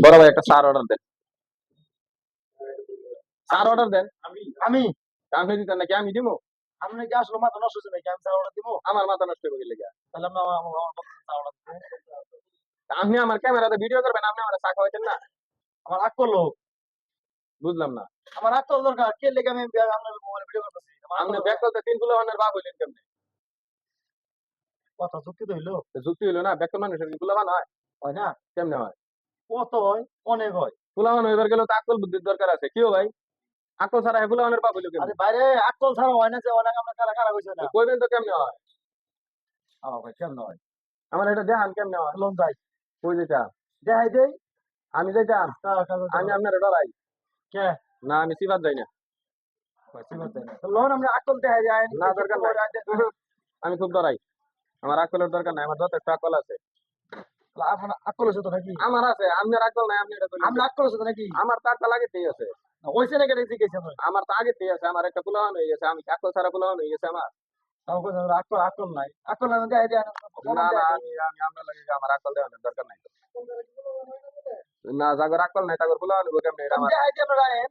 বড় ভাই একটা সার অর্ডার দেন, সার অর্ডার দেন। আমি আপনি দিতেন নাকি আমি দিব? আপনি কি আসলে মাথা নষ্ট হচ্ছে নাকি? আমি চা অর্ডার দিব? আমার মাথা নষ্ট হয়ে গেলে তাহলে আপনি আমার চা অর্ডার দিবেন। আপনি আমার ক্যামেরাতে ভিডিও করবেন, আপনি আমার চা খাওয়াইতেন না? আমার রাগ করলো। বুঝলাম না। আমার রাগ করার দরকার কে লেগে আমি আপনার মোবাইল ভিডিও করতেছি? আপনি ব্যাক করতে 3 কিলো বাপ হইলেন কেমনে? কথা চুক্তি তো হইলো, যুক্তি হইলো না? ব্যাক মানুষের কি কুলাবান হয়? হয় না? কেমনে হয়? কত হয়? অনেক হয়। কুলাবান হইবার গেলে তো আকল বুদ্ধির দরকার আছে। কি ভাই? আকল ছাড়া কুলাবানের বাপ হইলো আরে কেমনে? বাইরে আকল ছাড়া হয় না, যে অনেক আমরা কারা কারা হইছে না। কইবেন তো কেমনে হয়? আমার ভাই কেমন হয়? আমার এটা দেখান কেমনে হয়? লোন যাই কই যেতাম? দেখাই দেই। আমি যাইতাম? আমি আপনার ডরাই কে না, আমি সিবাত যাই না। লোন আমরা আকল দেখাই যায় না, দরকার নাই। আমি খুব ডরাই। আমার আকলের দরকার নাই, আমার যথেষ্ট আকল আছে। আপনার আকল হচ্ছে তো নাকি? আমার আছে, আপনার আকল নাই, আপনি এটা কইলেন আমরা কেন? আকল হচ্ছে তো নাকি? আমার তো আকল আগেতেই আছে। হয়েছে নাকি এটা জিজ্ঞেস আমরা? আমার তো আগেতেই আছে, আমার একটা কুলাবান হয়ে গেছে। আমি আকল ছাড়া কুলাবান হয়ে গেছে আমার। তাও কইছে আমরা আকল আকল নাই। আকল নাই দেখাই দেয় না। না না, আমি আমি আপনার লাগে আমার আকল দেওয়ানোর দরকার নাই। না, যাগর আকল নাই তাগর কুলাবান হইব কেমনে? এটা আমার দেখাই দিয়ে আমরা রাখেন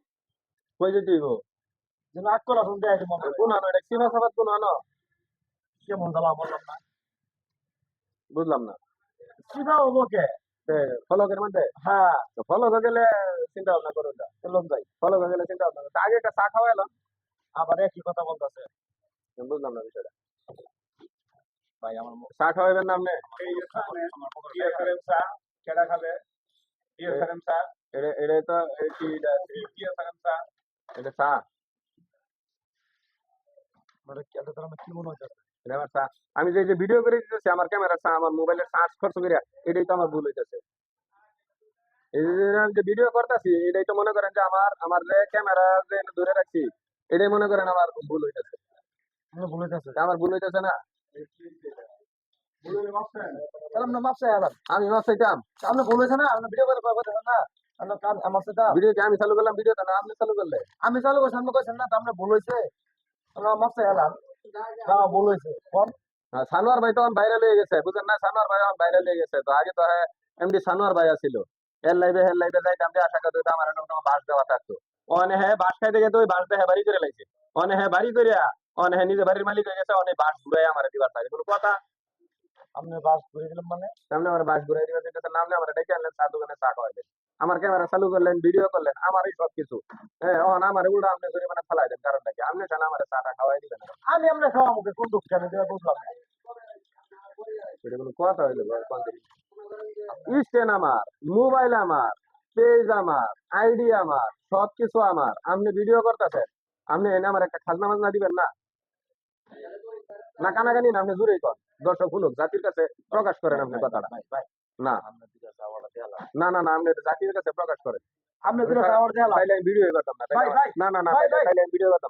কই যেতে হইব? যেন আকল আসুন দেখাই দিব আমরা। কোন আনো এটা সিফা সাবাত কোন আনো? কেমন জ্বালা বললাম না। বুঝলাম না। সিধা হবো কে? ফলকের মধ্যে হ্যাঁ ফলক গেলে চিন্তা ভাবনা করুন না। লোন যাই। ফলক গেলে চিন্তা ভাবনা করুন। আগে একটা চা খাওয়াইলাম। আবার একই কথা বলতেছে। বুঝলাম না বিষয়টা। ভাই আমার চা খাওয়াইবেন না আপনি? কেডা খাবে? এটা তো কি এটা চা? আমরা কি মনে হচ্ছে? এটা আমার চা। আমি যে ভিডিও করে দিতেছি আমার ক্যামেরার চা, আমার মোবাইলের চার্জ খরচ করিয়া, এটাই তো আমার ভুল হইতেছে। এই যে আমি যে ভিডিও করতেছি এটাই তো মনে করেন যে আমার যে ক্যামেরা যে ধরে রাখছি, এটাই মনে করেন আমার ভুল হইতেছে। আমরা ভুলে যাচ্ছে। আমার ভুল হইতেছে না? তাহলে আমরা মাপ চাই আলাম। আমি মাপ চাইতাম? আপনি বলেছে না আপনি ভিডিও করে কথা না। আমরা আমার সাথে ভিডিও কি আমি চালু করলাম? ভিডিও তো না আপনি চালু করলে। আমি চালু করছি, আপনি কইছেন না তো আমরা ভুল হইছে। আমরা মাপ চাই আলাম। না ভুল হইছে। কোন সানোয়ার ভাই তো ভাইরাল হয়ে গেছে, বুঝেন না? সানোয়ার ভাই ভাইরাল হয়ে গেছে। তো আগে তো এমডি সানোয়ার ভাই আছিল। এর লাইভে যাইতাম যে আশা করতে আমার একটা বাস দেওয়া থাকতো। অনে হ্যাঁ বাস খাইতে গেছে, ওই বাস দিয়ে বাড়ি করে লাইছে। অনে হ্যাঁ বাড়ি করিয়া অনে হ্যাঁ নিজে বাড়ির মালিক হয়ে গেছে, অনেক বাস ঘুরাই আমার দিবার থাকে কোনো কথা। আপনি বাস করে দিলাম মানে সামনে আমার বাস ঘুরাই দিবার দিতেছে, নামলে আমার ডেকে আনলেন চা দোকানে চা খাওয়াইলেন, আমার ক্যামেরা চালু করলেন, ভিডিও করলেন, আমারই সবকিছু। হ্যাঁ অন আমার উল্টা আপনি জরিমানা ফেলাই দেন, কারণটা কি? আপনি কেন আমার চাটা খাওয়াই দিবেন? আমি আমরা খাওয়া মুখে কোন দুঃখ আমি দেওয়া বুঝলাম না। এটা কোনো কথা হইলো? স্টেন আমার, মোবাইল আমার, পেজ আমার, আইডি আমার, সবকিছু আমার। আপনি ভিডিও করতেছেন, আপনি এনে আমার একটা খাজনা মাজনা দিবেন না? না কানাকানি না, আপনি জুড়েই কর, দর্শক শুনুক, জাতির কাছে প্রকাশ করেন আপনি কথাটা। না না না না, আপনি এটা জাতির কাছে প্রকাশ করেন। আপনি দুটো টাওয়ার দেওয়া তাইলে আমি ভিডিও করতাম না। ভাই, ভাই, না না না, ভাই, ভাই। তাইলে আমি ভিডিও করতাম।